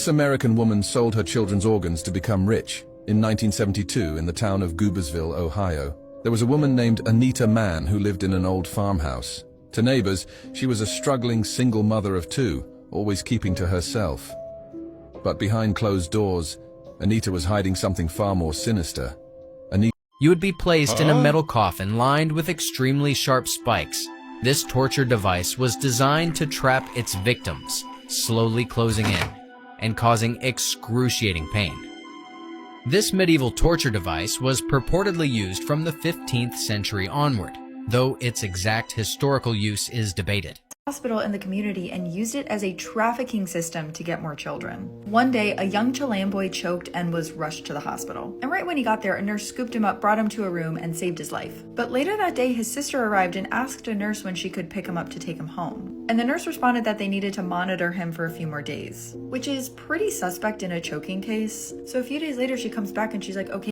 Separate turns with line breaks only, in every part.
This American woman sold her children's organs to become rich. In 1972, in the town of Goobersville, Ohio, there was a woman named Anita Mann who lived in an old farmhouse. To neighbors, she was a struggling single mother of two, always keeping to herself. But behind closed doors, Anita was hiding something far more sinister.
You would be placed in a metal coffin lined with extremely sharp spikes. This torture device was designed to trap its victims, slowly closing in and causing excruciating pain. This medieval torture device was purportedly used from the 15th century onward, though its exact historical use is debated.
Hospital in the community and used it as a trafficking system to get more children. One day, a young Chilean boy choked and was rushed to the hospital. And right when he got there, a nurse scooped him up, brought him to a room, and saved his life. But later that day, his sister arrived and asked a nurse when she could pick him up to take him home. And the nurse responded that they needed to monitor him for a few more days, which is pretty suspect in a choking case. So a few days later, she comes back and she's like, okay.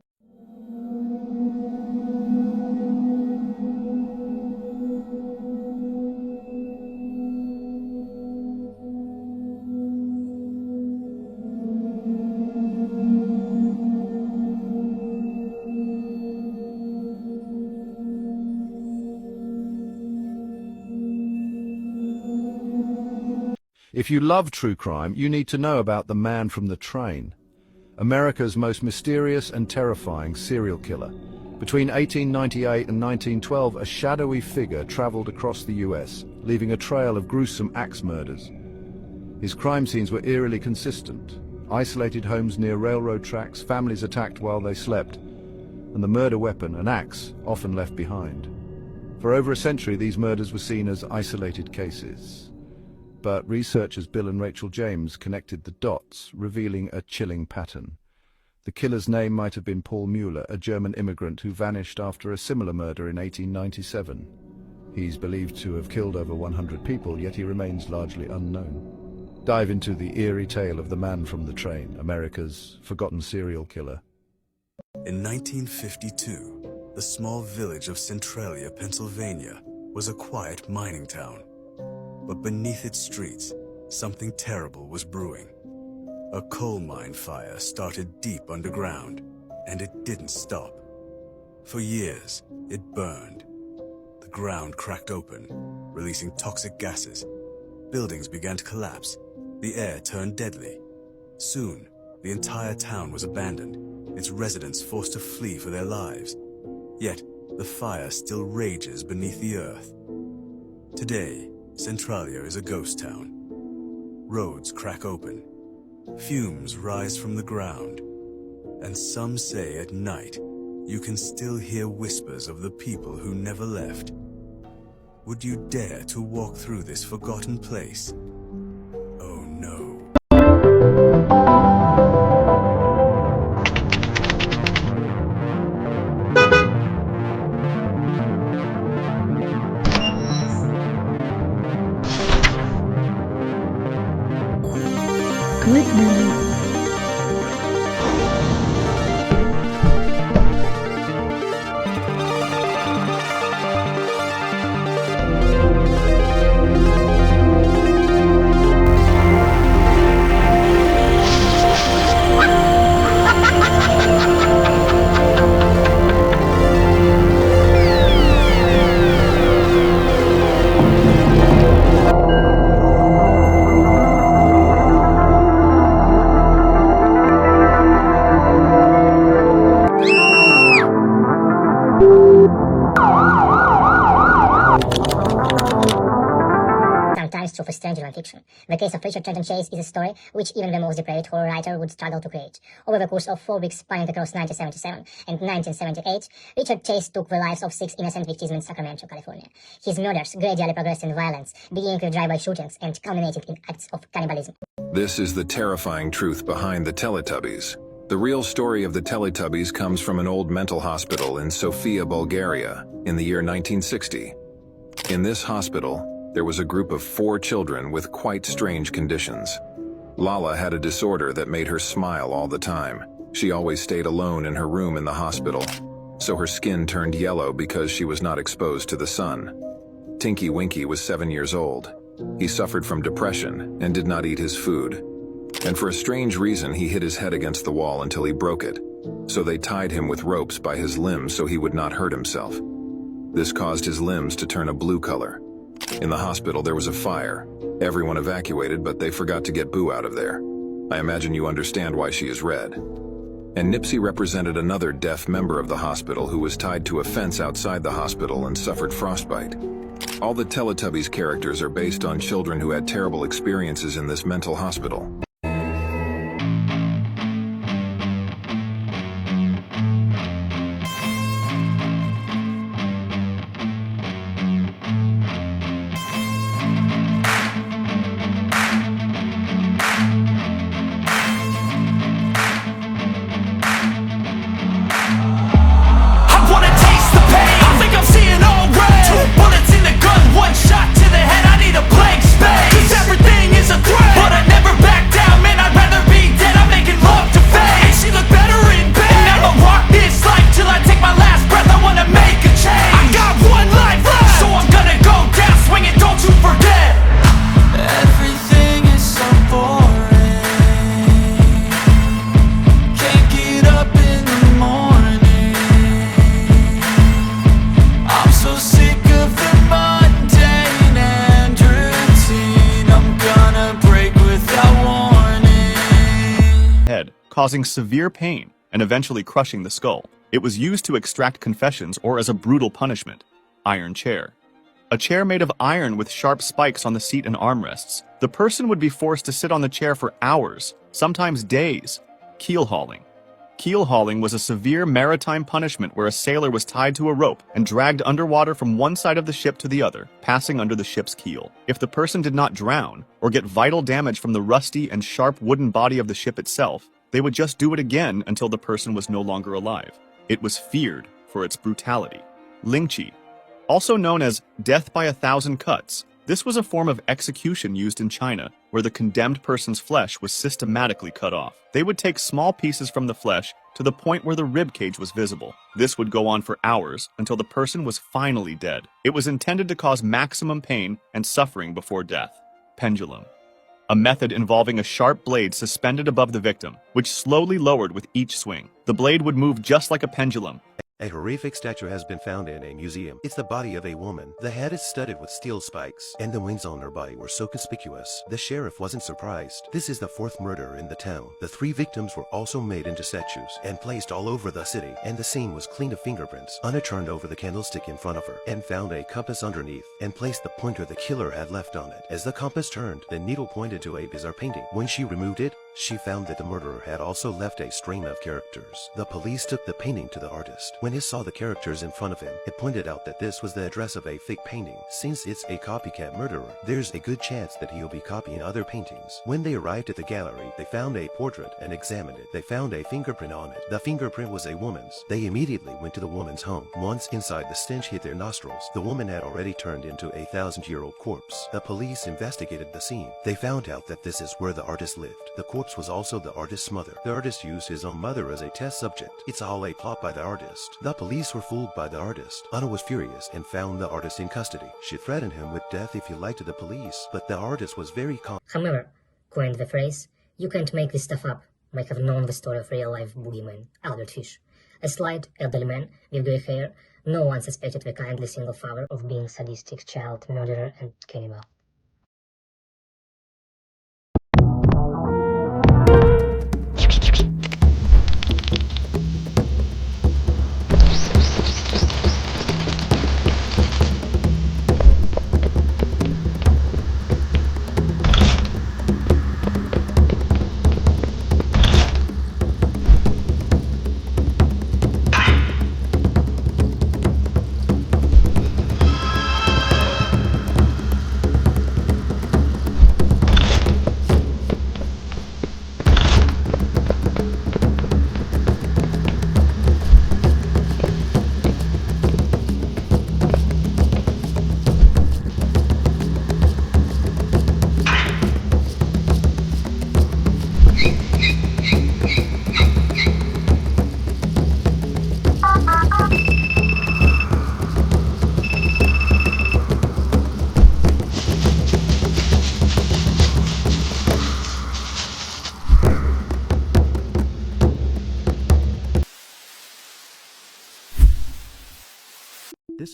If you love true crime, you need to know about the man from the train, America's most mysterious and terrifying serial killer. Between 1898 and 1912, a shadowy figure traveled across the US, leaving a trail of gruesome axe murders. His crime scenes were eerily consistent. Isolated homes near railroad tracks, families attacked while they slept, and the murder weapon, an axe, often left behind. For over a century, these murders were seen as isolated cases. But researchers Bill and Rachel James connected the dots, revealing a chilling pattern. The killer's name might have been Paul Mueller, a German immigrant who vanished after a similar murder in 1897. He's believed to have killed over 100 people, yet he remains largely unknown. Dive into the eerie tale of the man from the train, America's forgotten serial killer.
In 1952, the small village of Centralia, Pennsylvania, was a quiet mining town. But beneath its streets, something terrible was brewing. A coal mine fire started deep underground, and it didn't stop. For years, it burned. The ground cracked open, releasing toxic gases. Buildings began to collapse. The air turned deadly. Soon, the entire town was abandoned, its residents forced to flee for their lives. Yet, the fire still rages beneath the earth. Today, Centralia is a ghost town. Roads crack open. Fumes rise from the ground. And some say at night, you can still hear whispers of the people who never left. Would you dare to walk through this forgotten place? Oh no.
Good night.
sometimes true for stranger non-fiction. The case of Richard Trenton Chase is a story which even the most depraved horror writer would struggle to create. Over the course of 4 weeks spanning across 1977 and 1978, Richard Chase took the lives of 6 innocent victims in Sacramento, California. His murders gradually progressed in violence, beginning with drive-by shootings and culminating in acts of cannibalism.
This is the terrifying truth behind the Teletubbies. The real story of the Teletubbies comes from an old mental hospital in Sofia, Bulgaria, in the year 1960. In this hospital, there was a group of 4 children with quite strange conditions. Lala had a disorder that made her smile all the time. She always stayed alone in her room in the hospital, so her skin turned yellow because she was not exposed to the sun. Tinky Winky was 7 years old. He suffered from depression and did not eat his food. And for a strange reason, he hit his head against the wall until he broke it. So they tied him with ropes by his limbs so he would not hurt himself. This caused his limbs to turn a blue color. In the hospital, there was a fire. Everyone evacuated, but they forgot to get Boo out of there. I imagine you understand why she is red. And Nipsey represented another deaf member of the hospital who was tied to a fence outside the hospital and suffered frostbite. All the Teletubbies characters are based on children who had terrible experiences in this mental hospital.
causing severe pain and eventually crushing the skull. It was used to extract confessions or as a brutal punishment. Iron chair. A chair made of iron with sharp spikes on the seat and armrests. The person would be forced to sit on the chair for hours, sometimes days. Keel hauling. Keel hauling was a severe maritime punishment where a sailor was tied to a rope and dragged underwater from one side of the ship to the other, passing under the ship's keel. If the person did not drown or get vital damage from the rusty and sharp wooden body of the ship itself, they would just do it again until the person was no longer alive. It was feared for its brutality. Lynching. Also known as death by 1,000 cuts, this was a form of execution used in China, where the condemned person's flesh was systematically cut off. They would take small pieces from the flesh to the point where the rib cage was visible. This would go on for hours until the person was finally dead. It was intended to cause maximum pain and suffering before death. Pendulum. A method involving a sharp blade suspended above the victim, which slowly lowered with each swing. The blade would move just like a pendulum.
A horrific statue has been found in a museum. It's the body of a woman. The head is studded with steel spikes, and the wings on her body were so conspicuous. The sheriff wasn't surprised. This is the 4th murder in the town. The 3 victims were also made into statues and placed all over the city, and the scene was clean of fingerprints. Anna turned over the candlestick in front of her and found a compass underneath and placed the pointer the killer had left on it. As the compass turned, the needle pointed to a bizarre painting. When she removed it, she found that the murderer had also left a string of characters. The police took the painting to the artist. When he saw the characters in front of him, it pointed out that this was the address of a fake painting. Since it's a copycat murderer, there's a good chance that he'll be copying other paintings. When they arrived at the gallery, they found a portrait and examined it. They found a fingerprint on it. The fingerprint was a woman's. They immediately went to the woman's home. Once inside, the stench hit their nostrils. The woman had already turned into a 1,000-year-old corpse. The police investigated the scene. They found out that this is where the artist lived. The corpse was also the artist's mother. The artist used his own mother as a test subject. It's all a plot by the artist. The police were fooled by the artist. Anna was furious and found the artist in custody. She threatened him with death if he lied to the police, but the artist was very calm.
However, coined the phrase, "You can't make this stuff up," might have known the story of real-life boogeyman, Albert Fish. A slight, elderly man with grey hair, no one suspected the kindly single father of being sadistic child murderer and cannibal.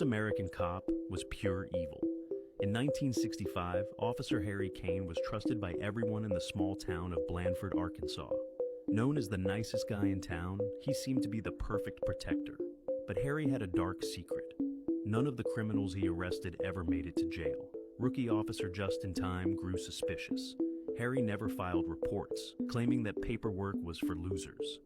American cop was pure evil. In 1965, Officer Harry Kane was trusted by everyone in the small town of Blandford, Arkansas. Known as the nicest guy in town, he seemed to be the perfect protector. But Harry had a dark secret. None of the criminals he arrested ever made it to jail. Rookie Officer Justin Time grew suspicious. Harry never filed reports, claiming that paperwork was for losers.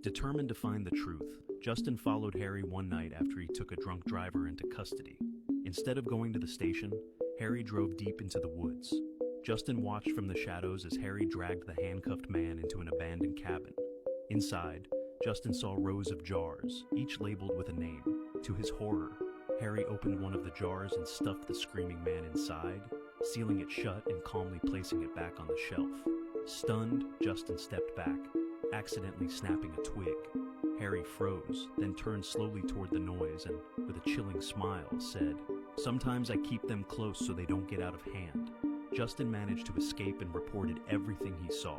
Determined to find the truth, Justin followed Harry one night after he took a drunk driver into custody. Instead of going to the station, Harry drove deep into the woods. Justin watched from the shadows as Harry dragged the handcuffed man into an abandoned cabin. Inside, Justin saw rows of jars, each labeled with a name. To his horror, Harry opened one of the jars and stuffed the screaming man inside, sealing it shut and calmly placing it back on the shelf. Stunned, Justin stepped back, accidentally snapping a twig. Harry froze, then turned slowly toward the noise and, with a chilling smile, said, "Sometimes I keep them close so they don't get out of hand." Justin managed to escape and reported everything he saw.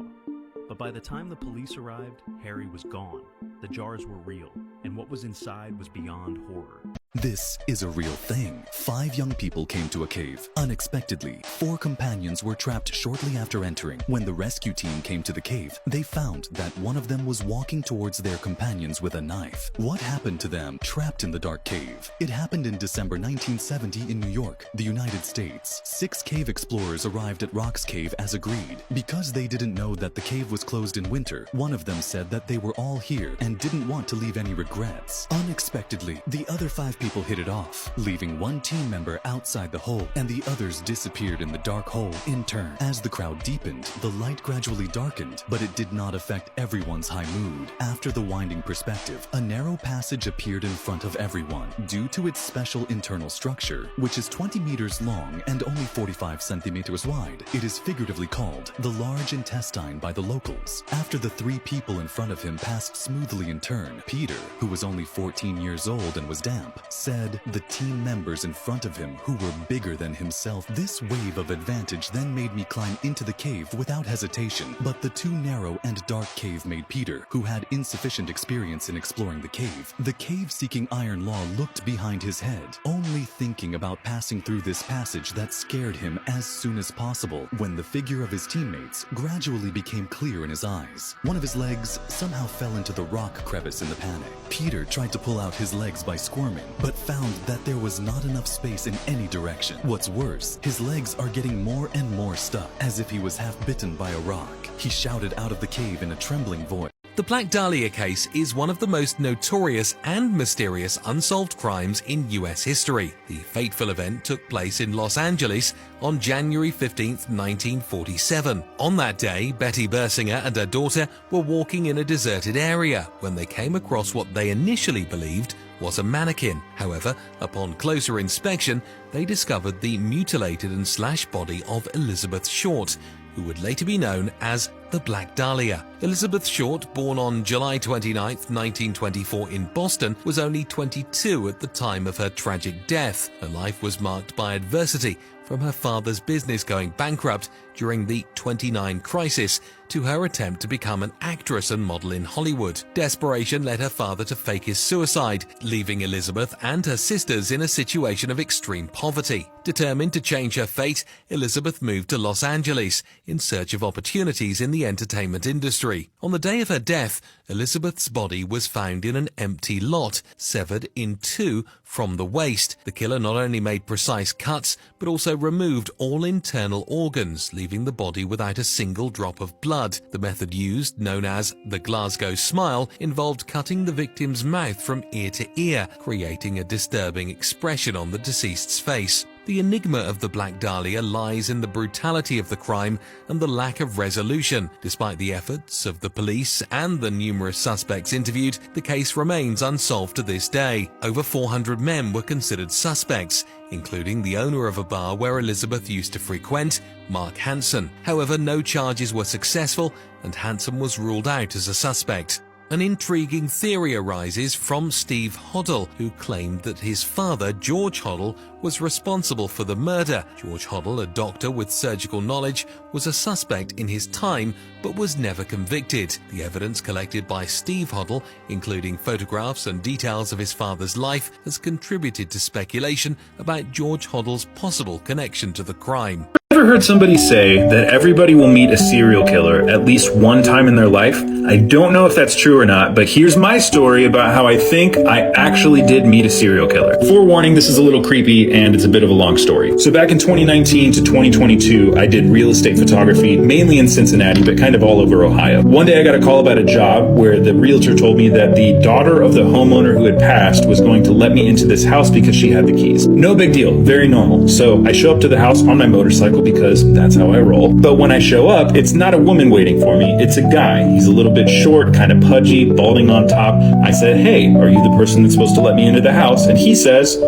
But by the time the police arrived, Harry was gone. The jars were real, and what was inside was beyond horror.
This is a real thing. 5 young people came to a cave. Unexpectedly, 4 companions were trapped shortly after entering. When the rescue team came to the cave, they found that one of them was walking towards their companions with a knife. What happened to them trapped in the dark cave? It happened in December 1970 in New York, the United States. 6 cave explorers arrived at Rock's Cave as agreed. Because they didn't know that the cave was closed in winter, one of them said that they were all here and didn't want to leave any regrets. Unexpectedly, the other 5 people hit it off, leaving one team member outside the hole, and the others disappeared in the dark hole in turn. As the crowd deepened, the light gradually darkened, but it did not affect everyone's high mood. After the winding perspective, a narrow passage appeared in front of everyone. Due to its special internal structure, which is 20 meters long and only 45 centimeters wide, it is figuratively called the large intestine by the locals. After the 3 people in front of him passed smoothly in turn, Peter, who was only 14 years old and was damp, said the team members in front of him who were bigger than himself. This wave of advantage then made me climb into the cave without hesitation, but the too narrow and dark cave made Peter, who had insufficient experience in exploring the cave-seeking iron law looked behind his head, only thinking about passing through this passage that scared him as soon as possible when the figure of his teammates gradually became clear in his eyes. One of his legs somehow fell into the rock crevice in the panic. Peter tried to pull out his legs by squirming, but found that there was not enough space in any direction. What's worse, his legs are getting more and more stuck, as if he was half bitten by a rock. He shouted out of the cave in a trembling voice.
The Black Dahlia case is one of the most notorious and mysterious unsolved crimes in US history. The fateful event took place in Los Angeles on January 15, 1947. On that day, Betty Bersinger and her daughter were walking in a deserted area when they came across what they initially believed was a mannequin. However, upon closer inspection, they discovered the mutilated and slashed body of Elizabeth Short, who would later be known as the Black Dahlia. Elizabeth Short, born on July 29, 1924 in Boston, was only 22 at the time of her tragic death. Her life was marked by adversity, from her father's business going bankrupt during the '29 crisis to her attempt to become an actress and model in Hollywood. Desperation led her father to fake his suicide, leaving Elizabeth and her sisters in a situation of extreme poverty. Determined to change her fate, Elizabeth moved to Los Angeles in search of opportunities in the entertainment industry. On the day of her death, Elizabeth's body was found in an empty lot, severed in 2 from the waist. The killer not only made precise cuts, but also removed all internal organs, leaving the body without a single drop of blood. The method used, known as the Glasgow Smile, involved cutting the victim's mouth from ear to ear, creating a disturbing expression on the deceased's face. The enigma of the Black Dahlia lies in the brutality of the crime and the lack of resolution. Despite the efforts of the police and the numerous suspects interviewed, the case remains unsolved to this day. Over 400 men were considered suspects, including the owner of a bar where Elizabeth used to frequent, Mark Hansen. However, no charges were successful, and Hansen was ruled out as a suspect. An intriguing theory arises from Steve Hoddle, who claimed that his father, George Hoddle, was responsible for the murder. George Hoddle, a doctor with surgical knowledge, was a suspect in his time but was never convicted. The evidence collected by Steve Hoddle, including photographs and details of his father's life, has contributed to speculation about George Hoddle's possible connection to the crime.
Ever heard somebody say that everybody will meet a serial killer at least one time in their life? I don't know if that's true or not, but here's my story about how I think I actually did meet a serial killer. Forewarning, this is a little creepy and it's a bit of a long story. So back in 2019 to 2022, I did real estate photography, mainly in Cincinnati, but kind of all over Ohio. One day I got a call about a job where the realtor told me that the daughter of the homeowner who had passed was going to let me into this house because she had the keys. No big deal, very normal. So I show up to the house on my motorcycle because that's how I roll. But when I show up, it's not a woman waiting for me, it's a guy. He's a little bit short, kind of pudgy, balding on top. I said, "Hey, are you the person that's supposed to let me into the house?" And he says,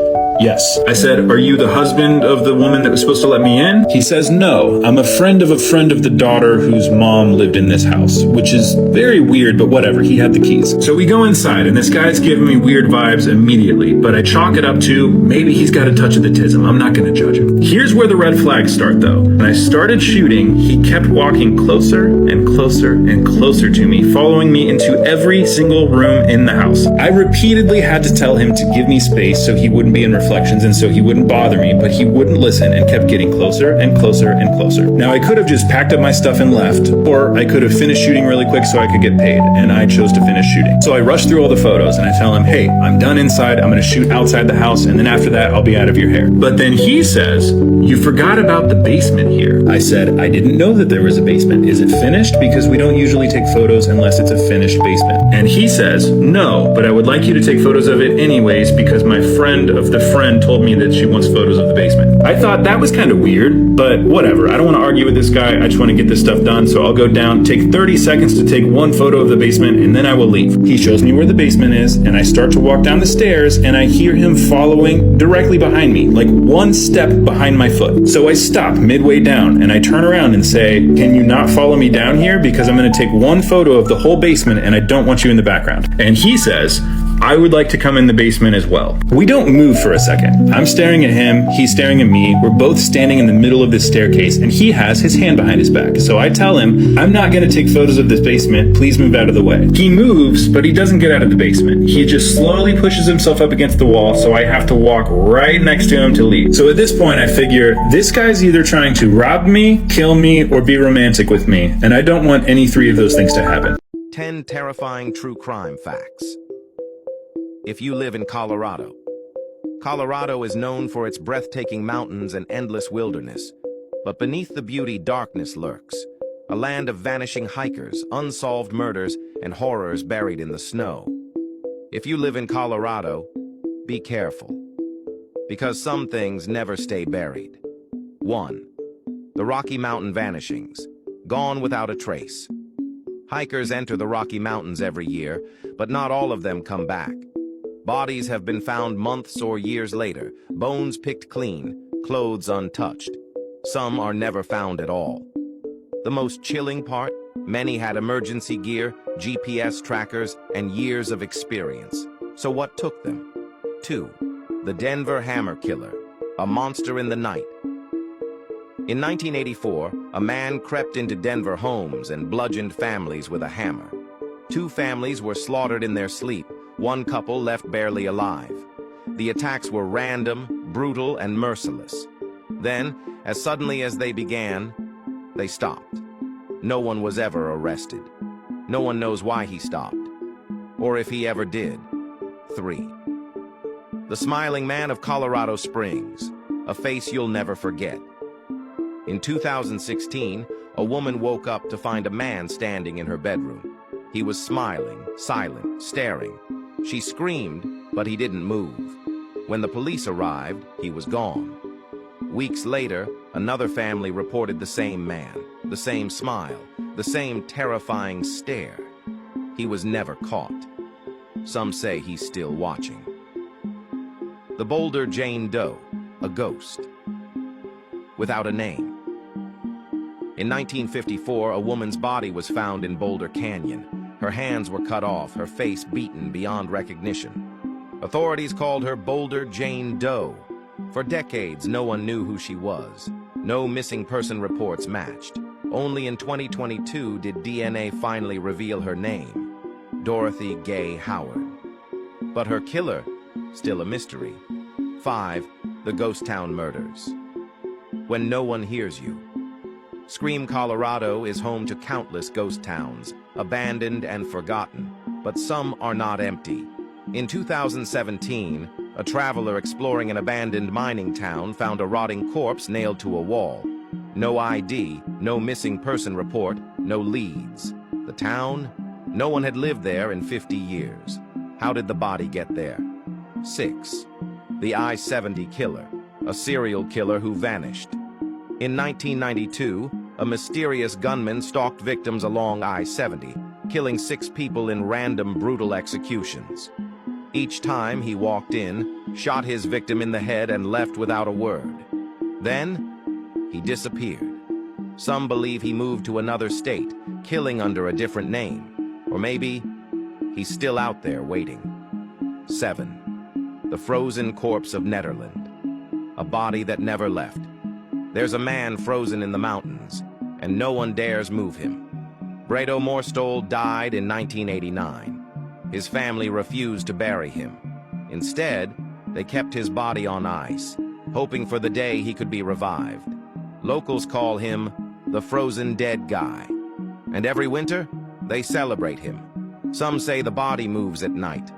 "Yes." I said, "Are you the husband of the woman that was supposed to let me in?" He says, "No, I'm a friend of the daughter whose mom lived in this house," which is very weird, but whatever, he had the keys. So we go inside, and this guy's giving me weird vibes immediately, but I chalk it up to maybe he's got a touch of the tism. I'm not gonna judge him. Here's where the red flags start, though. When I started shooting, he kept walking closer and closer and closer to me, following me into every single room in the house. I repeatedly had to tell him to give me space so he wouldn't be in reflections and so he wouldn't bother me, but he wouldn't listen and kept getting closer and closer and closer. Now, I could have just packed up my stuff and left, or I could have finished shooting really quick so I could get paid, and I chose to finish shooting. So I rush through all the photos and I tell him, "Hey, I'm done inside, I'm gonna shoot outside the house, and then after that, I'll be out of your hair." But then he says, "You forgot about the basement here." I said, "I didn't know that there was a basement. Is it finished? Because we don't usually take photos unless it's a finished basement." And he says, "No, but I would like you to take photos of it anyways because my friend of the friend told me that she wants photos of the basement." I thought that was kind of weird, but whatever. I don't want to argue with this guy. I just want to get this stuff done. So I'll go down, take 30 seconds to take one photo of the basement, and then I will leave. He shows me where the basement is, and I start to walk down the stairs, and I hear him following directly behind me, like one step behind my foot. So I stop midway down, and I turn around and say, "Can you not follow me down here? Because I'm going to take one photo of the whole basement, and I don't want you in the background." And he says, "I would like to come in the basement as well." We don't move for a second. I'm staring at him, he's staring at me. We're both standing in the middle of this staircase, and he has his hand behind his back. So I tell him, "I'm not going to take photos of this basement. Please move out of the way." He moves, but he doesn't get out of the basement. He just slowly pushes himself up against the wall, so I have to walk right next to him to leave. So at this point, I figure, this guy's either trying to rob me, kill me, or be romantic with me, and I don't want any three of those things to happen.
10 terrifying true crime facts. If you live in Colorado, Colorado is known for its breathtaking mountains and endless wilderness, but beneath the beauty, darkness lurks, a land of vanishing hikers, unsolved murders, and horrors buried in the snow. If you live in Colorado, be careful, because some things never stay buried. 1. The Rocky Mountain vanishings, gone without a trace. Hikers enter the Rocky Mountains every year, but not all of them come back. Bodies have been found months or years later, bones picked clean, clothes untouched. Some are never found at all. The most chilling part, many had emergency gear, GPS trackers, and years of experience. So what took them? 2. The Denver Hammer Killer, a monster in the night. In 1984, a man crept into Denver homes and bludgeoned families with a hammer. 2 families were slaughtered in their sleep. One couple left barely alive. The attacks were random, brutal, and merciless. Then, as suddenly as they began, they stopped. No one was ever arrested. No one knows why he stopped, or if he ever did. 3. The Smiling Man of Colorado Springs, a face you'll never forget. In 2016, a woman woke up to find a man standing in her bedroom. He was smiling, silent, staring. She screamed, but he didn't move. When the police arrived, he was gone. Weeks later, another family reported the same man, the same smile, the same terrifying stare. He was never caught. Some say he's still watching. The Boulder Jane Doe, a ghost, without a name. In 1954, a woman's body was found in Boulder Canyon. Her hands were cut off, her face beaten beyond recognition. Authorities called her Boulder Jane Doe. For decades, no one knew who she was. No missing person reports matched. Only in 2022 did DNA finally reveal her name, Dorothy Gay Howard. But her killer, still a mystery. 5. The Ghost Town Murders. When no one hears you. Scream, Colorado is home to countless ghost towns, abandoned and forgotten, but some are not empty. In 2017, a traveler exploring an abandoned mining town found a rotting corpse nailed to a wall. No ID, no missing person report, no leads. The town? No one had lived there in 50 years. How did the body get there? 6. The I-70 killer, a serial killer who vanished. In 1992, a mysterious gunman stalked victims along I-70, killing 6 people in random brutal executions. Each time he walked in, shot his victim in the head and left without a word. Then, he disappeared. Some believe he moved to another state, killing under a different name. Or maybe, he's still out there waiting. 7. The frozen corpse of Nederland. A body that never left. There's a man frozen in the mountains, and no one dares move him. Bredo Morstol died in 1989. His family refused to bury him. Instead, they kept his body on ice, hoping for the day he could be revived. Locals call him the frozen dead guy. And every winter, they celebrate him. Some say the body moves at night.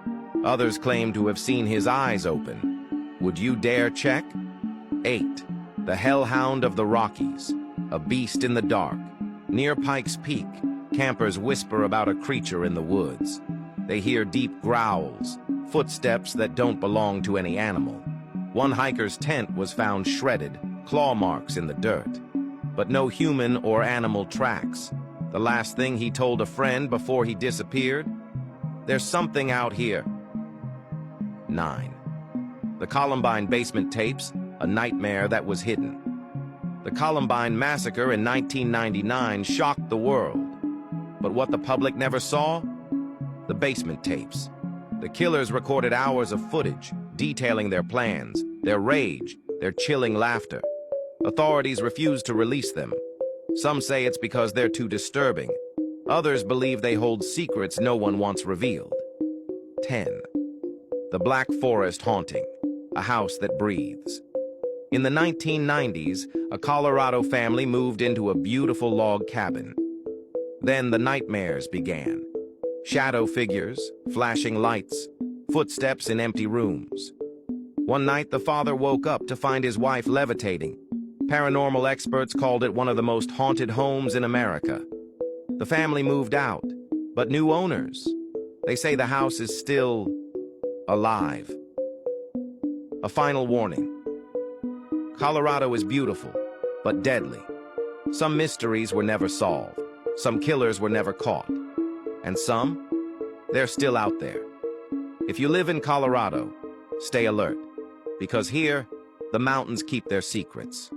Others claim to have seen his eyes open. Would you dare check? 8. The Hellhound of the Rockies, a beast in the dark. Near Pikes Peak, campers whisper about a creature in the woods. They hear deep growls, footsteps that don't belong to any animal. One hiker's tent was found shredded, claw marks in the dirt. But no human or animal tracks. The last thing he told a friend before he disappeared? There's something out here. 9. The Columbine basement tapes, a nightmare that was hidden. The Columbine massacre in 1999 shocked the world. But what the public never saw? The basement tapes. The killers recorded hours of footage, detailing their plans, their rage, their chilling laughter. Authorities refuse to release them. Some say it's because they're too disturbing. Others believe they hold secrets no one wants revealed. 10. The Black Forest Haunting, a house that breathes. In the 1990s, a Colorado family moved into a beautiful log cabin. Then the nightmares began. Shadow figures, flashing lights, footsteps in empty rooms. One night, the father woke up to find his wife levitating. Paranormal experts called it one of the most haunted homes in America. The family moved out, but new owners. They say the house is still alive. A final warning. Colorado is beautiful, but deadly. Some mysteries were never solved. Some killers were never caught. And some, they're still out there. If you live in Colorado, stay alert, because here, the mountains keep their secrets.